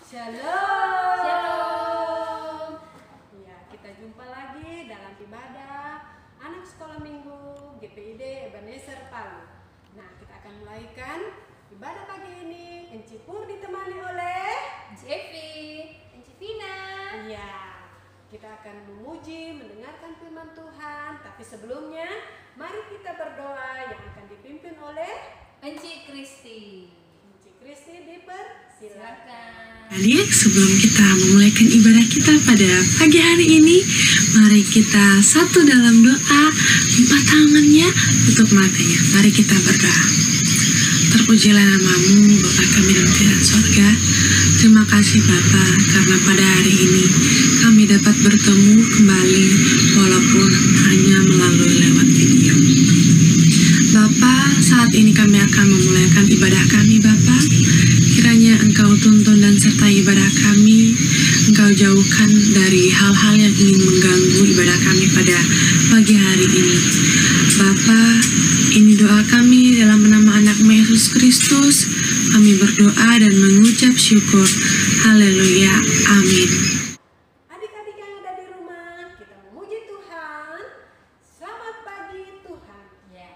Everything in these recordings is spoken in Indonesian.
Shalom. Shalom. Ya, kita jumpa lagi dalam ibadah anak sekolah minggu GPID Ebenezer Palu. Nah, kita akan mulaikan ibadah pagi ini. Enci Pur ditemani oleh Enci Evi, Enci Vina. Iya, kita akan memuji, mendengarkan firman Tuhan. Tapi sebelumnya, mari kita berdoa yang akan dipimpin oleh Enci Kristi. Enci Kristi dipersilakan. Kali sebelum kita memulaikan ibadah kita pada pagi hari ini, mari kita satu dalam doa, lipat tangannya, tutup matanya. Mari kita berdoa. Terpujilah namamu, Bapa kami dalam kerajaan sorga. Terima kasih Bapa, karena pada hari ini kami dapat bertemu kembali walaupun hanya melalui lewat video. Bapa, saat ini kami akan memulaikan ibadah kami Bapa. Kiranya Engkau tuntun dan sertai ibadah kami. Engkau jauhkan dari hal-hal yang ingin mengganggu ibadah kami pada pagi hari ini. Bapa, ini doa kami dalam nama anak-Mu Yesus Kristus. Kami berdoa dan mengucap syukur. Haleluya. Amin. Adik-adik yang ada di rumah, kita memuji Tuhan. Selamat pagi Tuhan. Ya.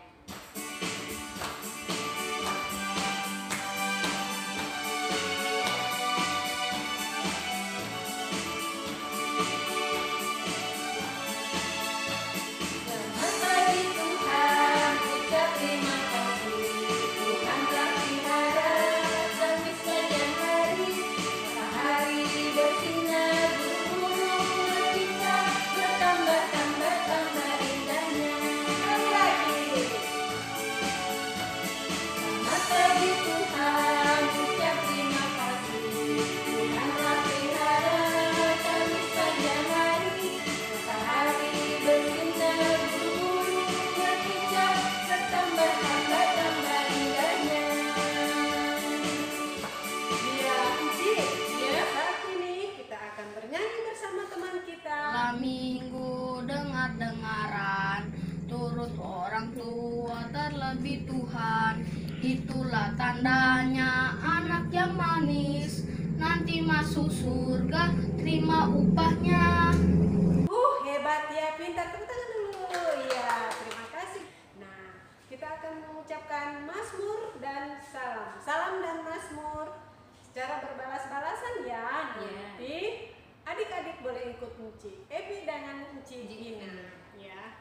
Selamat pagi Tuhan, ucap terima kasih. Tuhan telah pelihara kami sepanjang hari. Matahari bersinar, burung-burung berkicau, bertambah indahnya. Sekali lagi. Selamat pagi Tuhan, ucap terima kasih. Tuhan telah pelihara kami sepanjang hari. Matahari bersinar, burung-burung berkicau, bertambah indahnya. Ya, Enci. Ya. Saat ini kita akan bernyanyi bersama teman kita. Malam minggu dengar-dengaran, turut orang tua terlebih Tuhan. Itulah tandanya anak yang manis, nanti masuk surga terima upahnya. Hebat ya, pintar. Tepuk tangan dulu. Ya, terima kasih. Nah, kita akan mengucapkan mazmur dan salam. Salam dan mazmur secara berbalas-balasan ya. Nanti adik-adik boleh ikut Enci Evi dengan Enci Vina. Ya.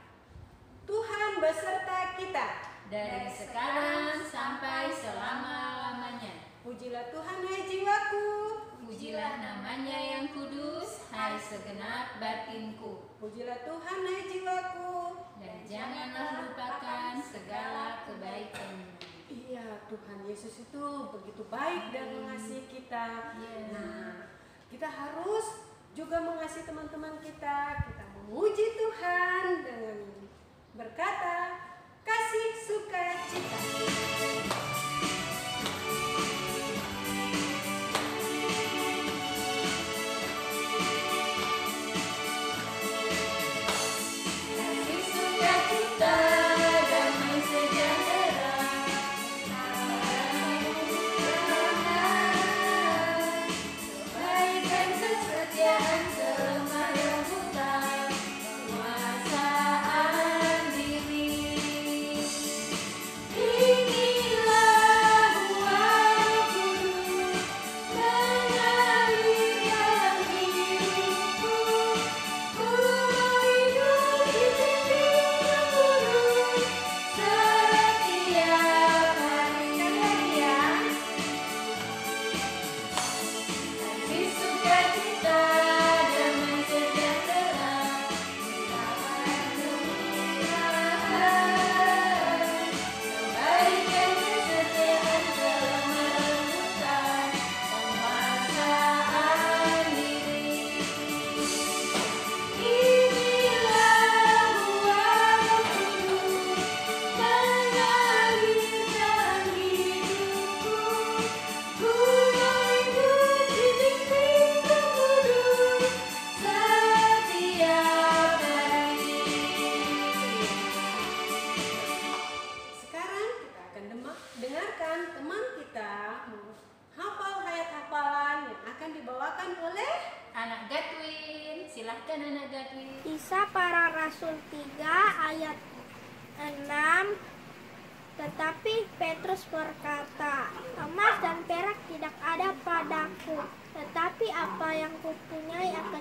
Tuhan beserta kita. Dari sekarang sampai selama-lamanya. Pujilah Tuhan hai jiwaku. Pujilah namanya yang kudus, hai segenap batinku. Pujilah Tuhan hai jiwaku. Dan janganlah lupakan segala kebaikan. Iya, Tuhan Yesus itu begitu baik dan mengasihi kita. Iya. Nah, kita harus juga mengasihi teman-teman kita. Kita memuji Tuhan dengan berkata, kasih sukacita. Kasih sukacita, damai sejahtera, kebaikan kesetiaan kelemah lembutan, penguasaan diri. Inilah Silahkan anak gadis. Kisah Para Rasul 3 ayat 6. Tetapi Petrus berkata, emas dan perak tidak ada padaku, tetapi apa yang kupunyai akan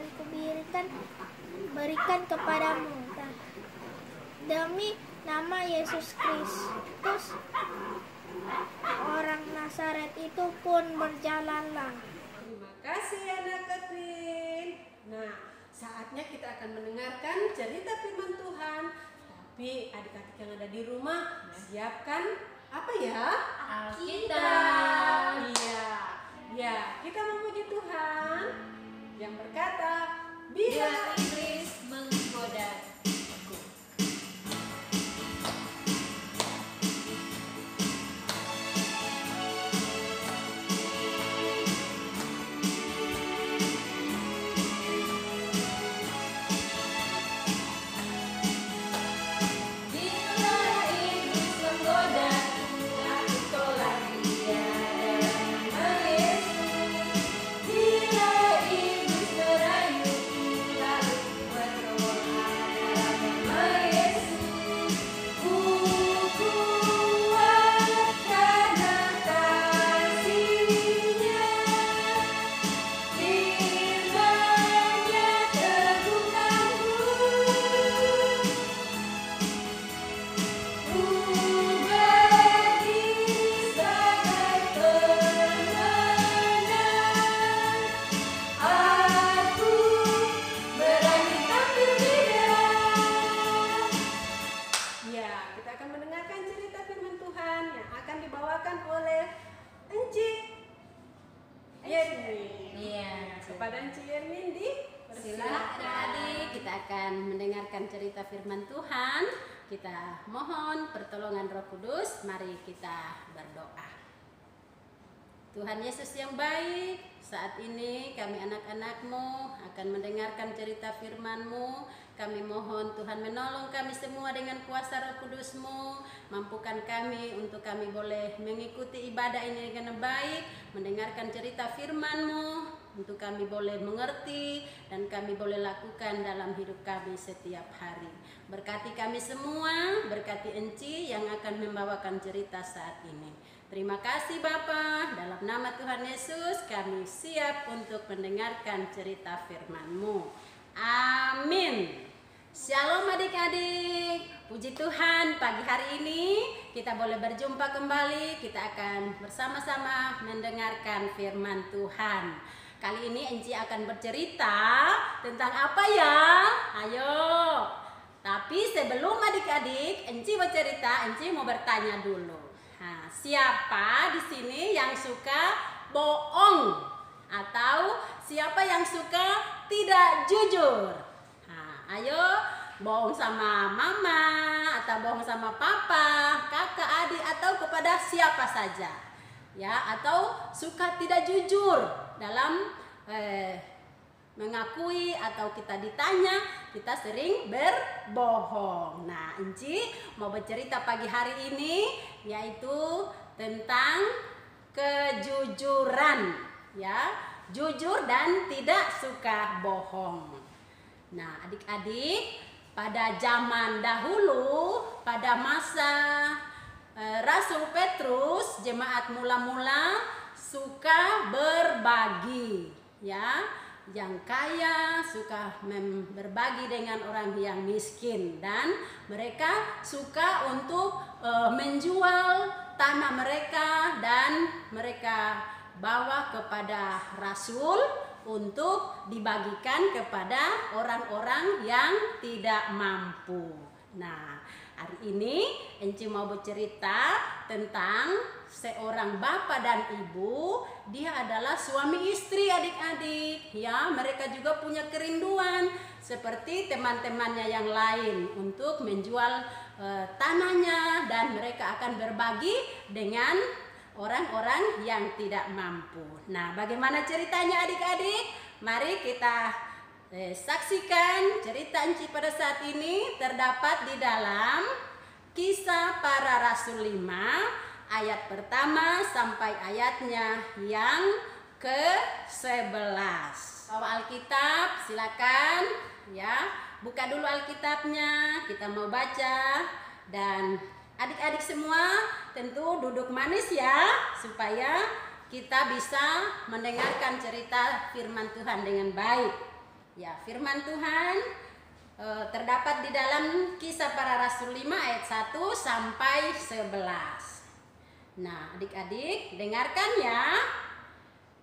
berikan kepadamu. Demi nama Yesus Kristus, orang Nazaret itu pun berjalanlah. Terima kasih anak Kevin. Nah, saatnya kita akan mendengarkan cerita firman Tuhan. Tapi adik-adik yang ada di rumah, siapkan apa ya? Alkitab. Iya, ya, kita memuji Tuhan yang berkata, Bila iblis menggoda aku. Bila iblis menggodaku, aku tolak dia dalam nama Yesus. Bila iblis merayuku, lalu berdoa dalam nama Yesus. Ku kuat karena kasih-Nya, firman-Nya terbukaku. Ku berdiri sebagai pemenang. Aku berani tampil beda. ya, kita akan mendengarkan cerita firman Tuhan yang akan dibawakan oleh Enci Yermin. Iya. Kepada Enci Yermin Silakan adik, kita akan mendengarkan cerita firman Tuhan. Kita mohon pertolongan Roh Kudus. Mari kita berdoa. Tuhan Yesus yang baik, saat ini kami anak-anak-Mu akan mendengarkan cerita firman-Mu. Kami mohon Tuhan menolong kami semua dengan kuasa Roh Kudus-Mu. Mampukan kami untuk kami boleh mengikuti ibadah ini dengan baik, mendengarkan cerita firman-Mu, untuk kami boleh mengerti dan kami boleh lakukan dalam hidup kami setiap hari. Berkati kami semua, berkati Enci yang akan membawakan cerita saat ini. Terima kasih Bapa, dalam nama Tuhan Yesus kami siap untuk mendengarkan cerita firman-Mu. Amin. Shalom adik-adik. Puji Tuhan, pagi hari ini kita boleh berjumpa kembali. Kita akan bersama-sama mendengarkan firman Tuhan. Kali ini Enci akan bercerita tentang apa ya? Ayo. Tapi sebelum adik-adik Enci bercerita, Enci mau bertanya dulu. Nah, siapa di sini yang suka bohong? Atau siapa yang suka tidak jujur? Nah, ayo, bohong sama mama, atau bohong sama papa, kakak, adik, atau kepada siapa saja. Ya, atau suka tidak jujur dalam mengakui atau kita ditanya, kita sering berbohong. Nah, Enci mau bercerita pagi hari ini yaitu tentang kejujuran, ya, jujur dan tidak suka bohong. Nah, adik-adik, pada zaman dahulu, pada masa Rasul Petrus, jemaat mula-mula suka berbagi, ya. Yang kaya suka berbagi dengan orang yang miskin, dan mereka suka untuk menjual tanah mereka dan mereka bawa kepada Rasul untuk dibagikan kepada orang-orang yang tidak mampu. Nah, hari ini Enci mau bercerita tentang seorang bapak dan ibu. Dia adalah suami istri adik-adik. Ya, mereka juga punya kerinduan seperti teman-temannya yang lain untuk menjual tanahnya, dan mereka akan berbagi dengan orang-orang yang tidak mampu. Nah, bagaimana ceritanya adik-adik? Mari kita saksikan cerita Enci pada saat ini. Terdapat di dalam Kisah Para Rasul 5 ayat pertama sampai ayatnya yang ke-11. Bawa Alkitab, silakan ya. Buka dulu Alkitabnya, kita mau baca. Dan adik-adik semua tentu duduk manis ya, supaya kita bisa mendengarkan cerita firman Tuhan dengan baik. Ya, firman Tuhan terdapat di dalam Kisah Para Rasul 5 ayat 1 sampai 11. Nah, adik-adik dengarkan ya.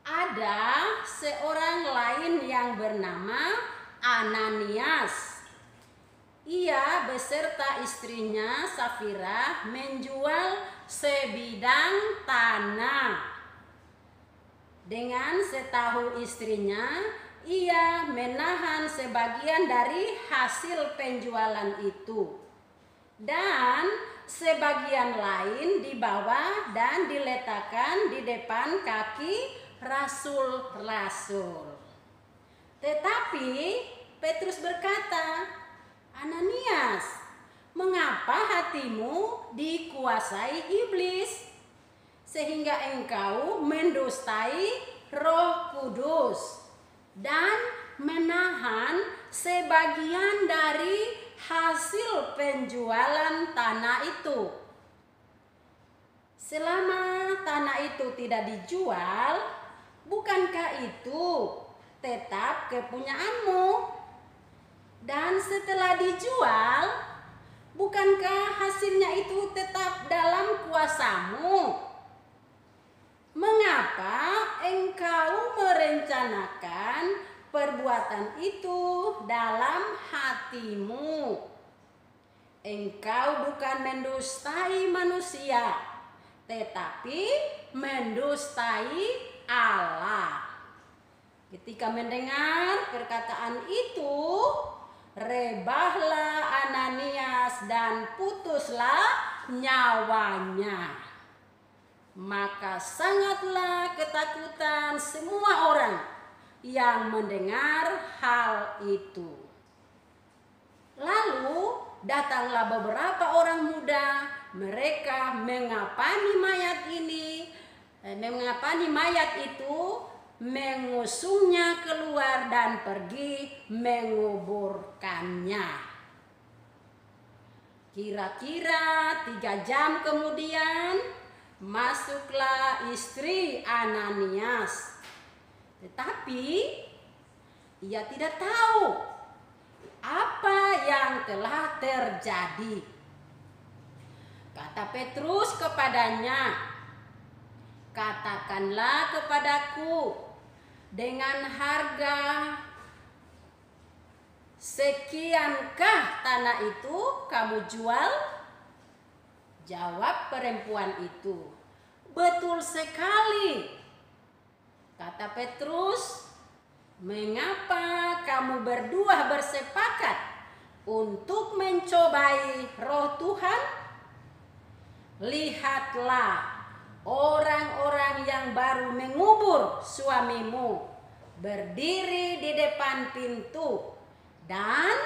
Ada seorang lain yang bernama Ananias. Ia beserta istrinya Safira menjual sebidang tanah. Dengan setahu istrinya, ia menahan sebagian dari hasil penjualan itu, dan sebagian lain dibawa dan diletakkan di depan kaki rasul-rasul. Tetapi Petrus berkata, "Ananias, mengapa hatimu dikuasai iblis sehingga engkau mendustai Roh Kudus dan menahan sebagian dari hasil penjualan tanah itu? Selama tanah itu tidak dijual, bukankah itu tetap kepunyaanmu? Dan setelah dijual, bukankah hasilnya itu tetap dalam kuasamu? Mengapa engkau merencanakan perbuatan itu dalam hatimu? Engkau bukan mendustai manusia, tetapi mendustai Allah." Ketika mendengar perkataan itu, rebahlah Ananias dan putuslah nyawanya. Maka sangatlah ketakutan semua orang yang mendengar hal itu. Lalu datanglah beberapa orang muda, mereka mengapani mayat itu, mengusungnya keluar dan pergi menguburkannya. Kira-kira 3 jam kemudian masuklah istri Ananias, tetapi ia tidak tahu apa yang telah terjadi. Kata Petrus kepadanya, "Katakanlah kepadaku, dengan harga sekiankah tanah itu kamu jual?" Jawab perempuan itu, "Betul sekali." Kata Petrus, "Mengapa kamu berdua bersepakat untuk mencobai Roh Tuhan? Lihatlah, orang-orang yang baru mengubur suamimu berdiri di depan pintu, dan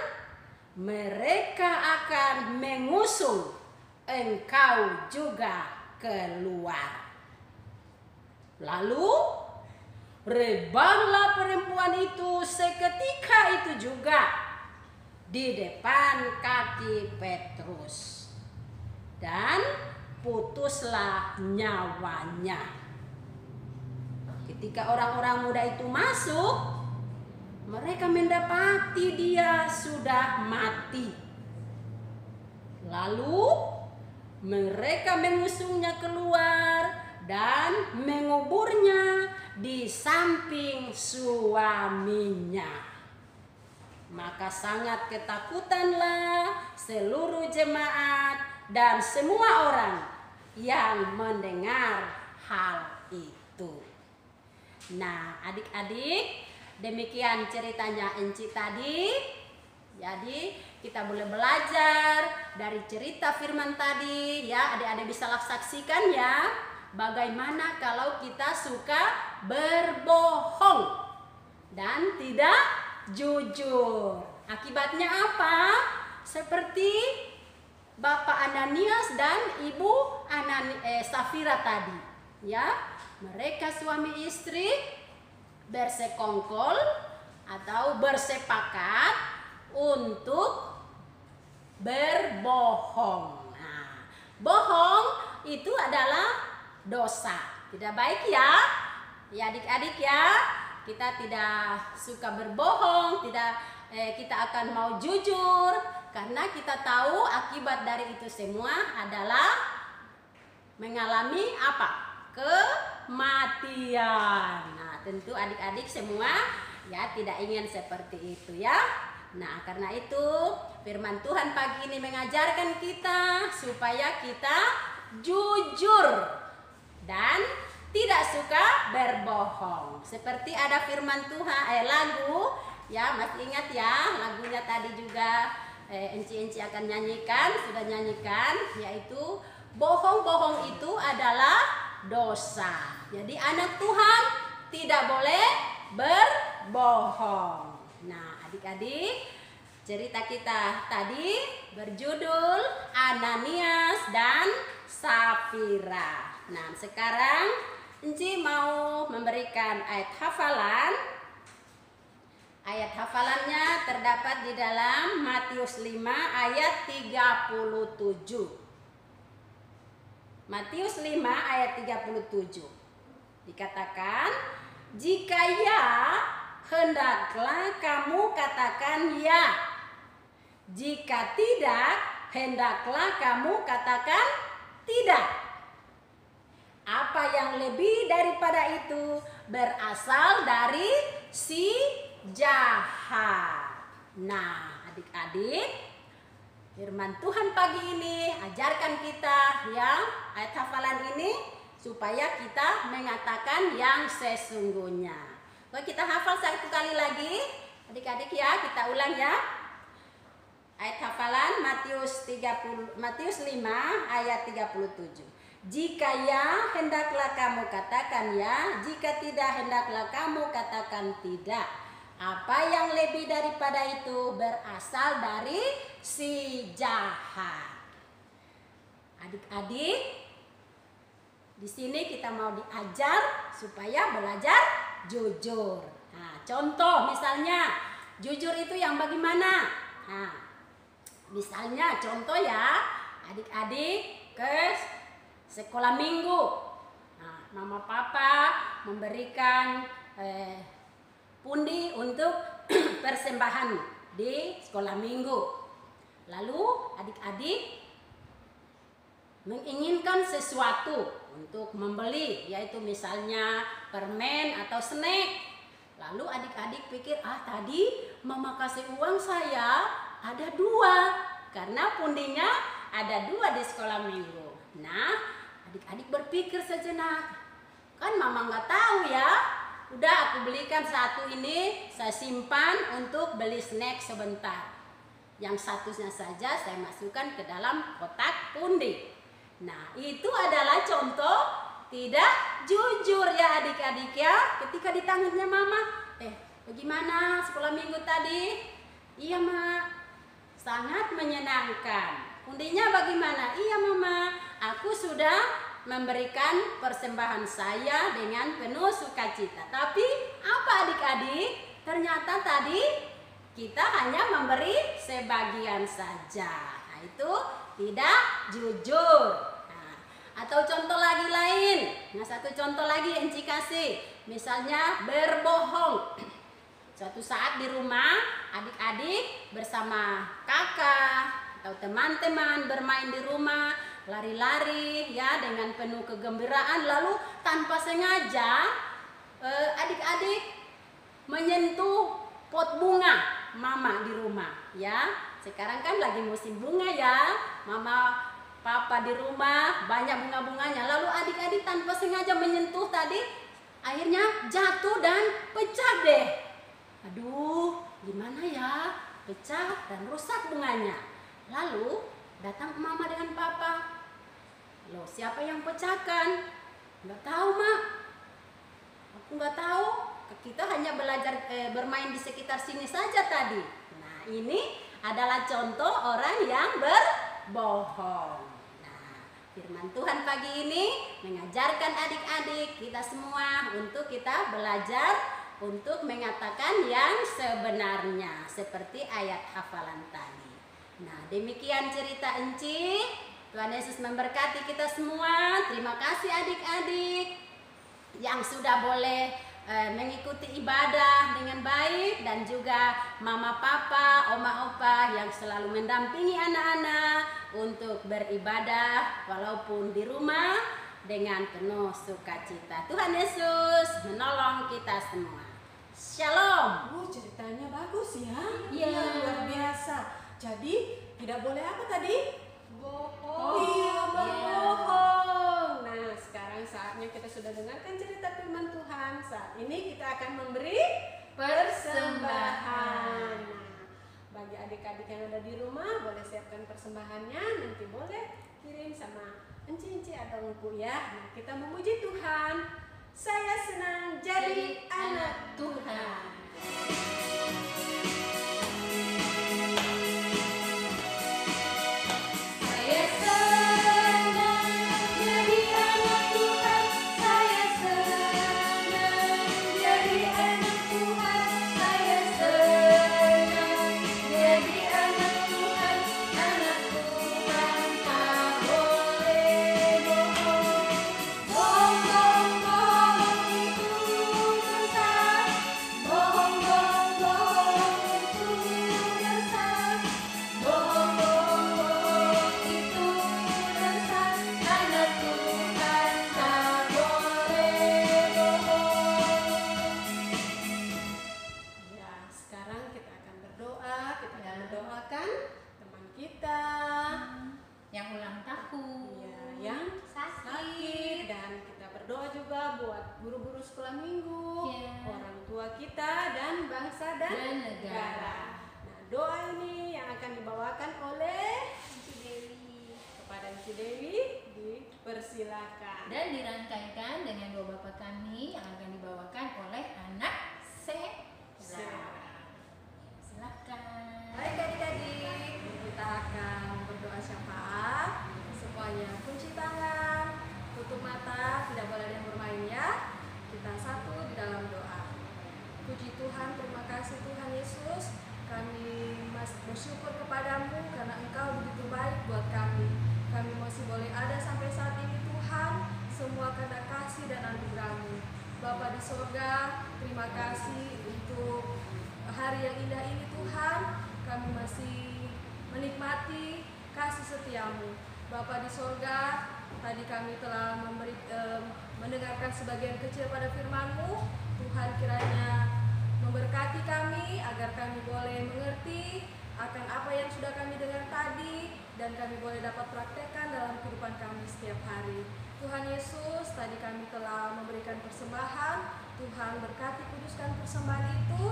mereka akan mengusung engkau juga keluar." Lalu rebahlah perempuan itu seketika itu juga di depan kaki Petrus, dan putuslah nyawanya. Ketika orang-orang muda itu masuk, mereka mendapati dia sudah mati. Lalu mereka mengusungnya keluar dan menguburnya di samping suaminya. Maka sangat ketakutanlah seluruh jemaat dan semua orang yang mendengar hal itu. Nah, adik-adik, demikian ceritanya Enci tadi. Jadi kita boleh belajar dari cerita firman tadi ya. Adik-adik bisa saksikan ya, bagaimana kalau kita suka berbohong dan tidak jujur. Akibatnya apa? Seperti Bapak Ananias dan Ibu Safira tadi ya. Mereka suami istri bersekongkol atau bersepakat untuk berbohong. Nah, bohong itu adalah dosa. Tidak baik ya. Ya adik-adik ya. Kita tidak suka berbohong, kita akan mau jujur karena kita tahu akibat dari itu semua adalah mengalami apa? Kematian. Nah, tentu adik-adik semua ya tidak ingin seperti itu ya. Nah, karena itu firman Tuhan pagi ini mengajarkan kita supaya kita jujur dan tidak suka berbohong. Seperti ada firman Tuhan lagu ya, masih ingat ya lagunya tadi juga enci-enci akan nyanyikan, sudah nyanyikan, yaitu bohong-bohong itu adalah dosa. Jadi anak Tuhan tidak boleh berbohong. Nah, adik-adik, cerita kita tadi berjudul Ananias dan Safira. Nah, sekarang Enci mau memberikan ayat hafalan. Ayat hafalannya terdapat di dalam Matius 5 ayat 37. Matius 5 ayat 37. Dikatakan, jika ya, hendaklah kamu katakan ya. Jika tidak, hendaklah kamu katakan tidak. Apa yang lebih daripada itu berasal dari si jahat. Nah, adik-adik, firman Tuhan pagi ini ajarkan kita ya ayat hafalan ini supaya kita mengatakan yang sesungguhnya. Oke, kita hafal satu kali lagi. Adik-adik ya, kita ulang ya. Ayat hafalan Matius 5 ayat 37. Jika ya, hendaklah kamu katakan ya. Jika tidak, hendaklah kamu katakan tidak. Apa yang lebih daripada itu berasal dari si jahat. Adik-adik, di sini kita mau diajar supaya belajar jujur. Nah, contoh misalnya, jujur itu yang bagaimana? Nah, misalnya contoh ya, adik-adik ke sekolah minggu. Nah, mama papa memberikan pundi untuk persembahan di sekolah minggu. Lalu adik-adik menginginkan sesuatu untuk membeli, yaitu misalnya permen atau snack. Lalu adik-adik pikir, tadi mama kasih uang saya ada 2 karena pundinya ada 2 di sekolah minggu. Nah, adik-adik berpikir sejenak, kan mama nggak tahu ya. Udah aku belikan satu ini, saya simpan untuk beli snack sebentar. Yang satunya saja saya masukkan ke dalam kotak pundi. Nah, itu adalah contoh tidak jujur ya adik-adik ya. Ketika ditanya mama, bagaimana sekolah minggu tadi? Iya mak, sangat menyenangkan. Pundinya bagaimana? Iya mama, aku sudah memberikan persembahan saya dengan penuh sukacita. Tapi apa adik-adik? Ternyata tadi kita hanya memberi sebagian saja. Nah, itu tidak jujur. Nah, atau contoh lagi lain. Nah, satu contoh lagi Enci kasih. Misalnya berbohong. Suatu saat di rumah adik-adik bersama kakak atau teman-teman bermain di rumah, lari-lari ya dengan penuh kegembiraan, lalu tanpa sengaja adik-adik menyentuh pot bunga mama di rumah ya. Sekarang kan lagi musim bunga ya, mama papa di rumah banyak bunga-bunganya, lalu adik-adik tanpa sengaja menyentuh tadi, akhirnya jatuh dan pecah deh. Aduh, gimana ya, pecah dan rusak bunganya. Lalu datang mama dengan papa. Loh, siapa yang pecahkan? Nggak tahu mak. Aku nggak tahu. Kita hanya belajar bermain di sekitar sini saja tadi. Nah, ini adalah contoh orang yang berbohong. Nah, firman Tuhan pagi ini mengajarkan adik-adik kita semua untuk kita belajar untuk mengatakan yang sebenarnya seperti ayat hafalan tadi. Nah, demikian cerita Enci. Tuhan Yesus memberkati kita semua. Terima kasih adik-adik yang sudah boleh mengikuti ibadah dengan baik, dan juga mama papa, oma opa yang selalu mendampingi anak-anak untuk beribadah walaupun di rumah dengan penuh sukacita. Tuhan Yesus menolong kita semua. Shalom. Ceritanya bagus ya. Iya. Luar biasa. Jadi tidak boleh apa tadi? Bohong. Iya, berbohong. Nah, sekarang saatnya kita sudah dengarkan cerita firman Tuhan. Saat ini kita akan memberi persembahan. Nah, bagi adik-adik yang ada di rumah, boleh siapkan persembahannya. Nanti boleh kirim sama Enci atau Engku ya. Nah, kita memuji Tuhan. Saya senang jadi anak Tuhan. Saya senang jadi anak Tuhan. Saya senang jadi anak Tuhan. Saya senang jadi anak Tuhan. Anak Tuhan tak boleh bohong. Bohong, bohong, bohong itu dosa. Bohong, bohong, bohong itu dosa. Bohong, bohong, bohong itu dosa. Anak Tuhan tak boleh bohong. Ya, sekarang kita akan berdoa. Kita akan mendoakan teman kita Yang ulang tahun. ya, yang sakit, dan kita berdoa juga buat guru-guru sekolah minggu, Ya. orang tua kita, dan bangsa dan Dan negara. Nah, doa ini yang akan dibawakan oleh kepada Enci Dewi, dipersilakan. Dan dirangkaikan dengan doa Bapa kami yang akan dibawakan oleh anak Sela. Silakan. Baik adik-adik, kita akan berdoa syafaat. Semuanya kunci tangan, tutup mata, tidak boleh ada yang bermain ya. Kita satu di dalam doa. Puji Tuhan, terima kasih Tuhan Yesus. Kami masih bersyukur kepadamu karena Engkau begitu baik buat kami. Kami masih boleh ada sampai saat ini Tuhan, semua karena kasih dan anugerah-Mu. Bapa di sorga, terima kasih untuk hari yang indah ini Tuhan. Kami masih menikmati kasih setiamu. Bapa di sorga, tadi kami telah mendengarkan sebagian kecil pada firman-Mu. Tuhan kiranya memberkati kami agar kami boleh mengerti akan apa yang sudah kami dengar tadi, dan kami boleh dapat praktekkan dalam kehidupan kami setiap hari. Tuhan Yesus, tadi kami telah memberikan persembahan. Tuhan berkati, kuduskan persembahan itu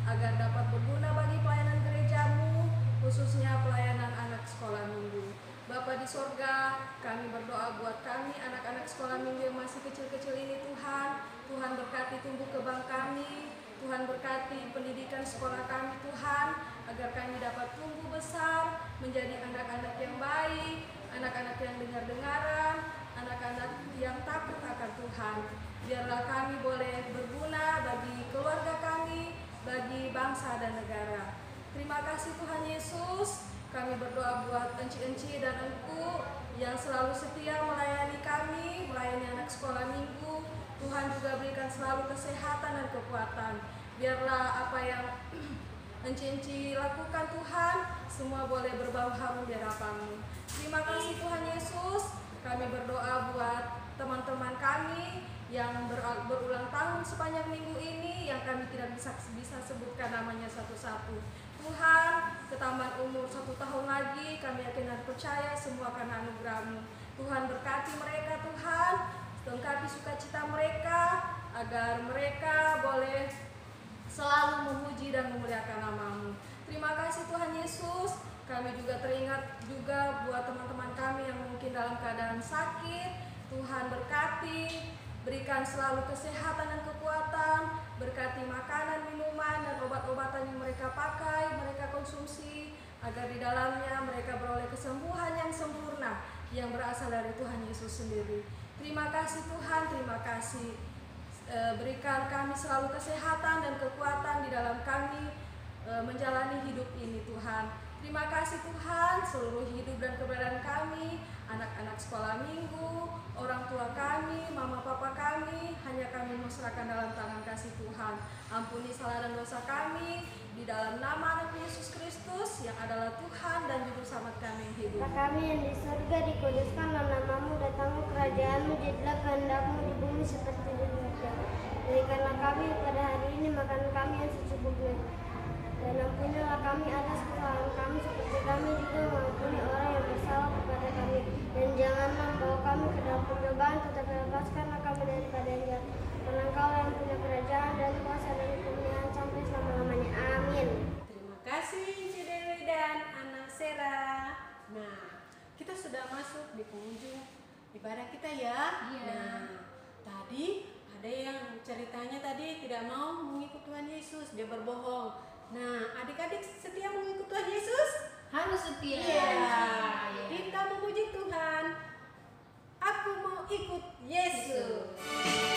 agar dapat berguna bagi pelayanan gereja-Mu, khususnya pelayanan anak sekolah minggu. Bapa di sorga, kami berdoa buat kami anak-anak sekolah minggu yang masih kecil-kecil ini Tuhan. Tuhan berkati tumbuh kembang kami, Tuhan berkati pendidikan sekolah kami Tuhan, agar kami dapat tumbuh besar menjadi anak-anak yang baik, anak-anak yang dengar-dengaran, anak-anak yang takut akan Tuhan. Biarlah kami boleh berguna bagi keluarga kami, bagi bangsa dan negara. Terima kasih Tuhan Yesus. Kami berdoa buat enci-enci dan engku yang selalu setia melayani kami, melayani anak sekolah minggu. Tuhan juga berikan selalu kesehatan dan kekuatan. Biarlah apa yang enci-enci lakukan Tuhan, semua boleh berbau harum di hadapan-Mu. Terima kasih Tuhan Yesus. Kami berdoa buat teman-teman kami yang berulang tahun sepanjang minggu ini, yang kami tidak bisa sebutkan namanya satu-satu. Tuhan, ketambahan umur 1 tahun lagi, kami yakin dan percaya semua karena anugerah-Mu. Tuhan berkati mereka Tuhan, lengkapi sukacita mereka, agar mereka boleh selalu memuji dan memuliakan nama-Mu. Terima kasih Tuhan Yesus. Kami juga teringat juga buat teman-teman kami yang mungkin dalam keadaan sakit. Tuhan berkati, berikan selalu kesehatan dan kekuatan, berkati makanan, minuman, dan obat-obatan yang mereka pakai, mereka konsumsi, agar di dalamnya mereka beroleh kesembuhan yang sempurna yang berasal dari Tuhan Yesus sendiri. Terima kasih Tuhan, terima kasih. berikan kami selalu kesehatan dan kekuatan di dalam kami menjalani hidup ini Tuhan. Terima kasih Tuhan, seluruh hidup dan keberadaan kami, anak-anak sekolah minggu, orang tua kami, mama papa kami, hanya kami serahkan dalam tangan kasih Tuhan. Ampuni salah dan dosa kami, di dalam nama anak Yesus Kristus yang adalah Tuhan dan Juru Selamat kami yang hidup. Bapa kami yang di surga, dikuduskanlah namamu, datanglah kerajaanmu, jadilah kehendakmu di bumi seperti di surga. Berikanlah kami pada hari ini makanan kami yang secukupnya. Dan ampunilah kami atas kesalahan kami seperti kami juga mengampuni orang yang bersalah kepada kami. Dan janganlah bawa kami ke dalam pencobaan, tetapi lepaskanlah kami daripada yang jahat. Karena Engkau yang punya kerajaan dan kuasa dan kemuliaan sampai selama-lamanya. Amin. Terima kasih Ci Dewi dan Anak Sera. Nah, kita sudah masuk di penghujung ibadah kita ya. Iya. Nah, tadi ada yang ceritanya tadi tidak mau mengikut Tuhan Yesus, dia berbohong. Nah, adik-adik setia mengikut Tuhan Yesus? Harus setia. Iya. Iya. Kita memuji Tuhan. Aku mau ikut Yesus.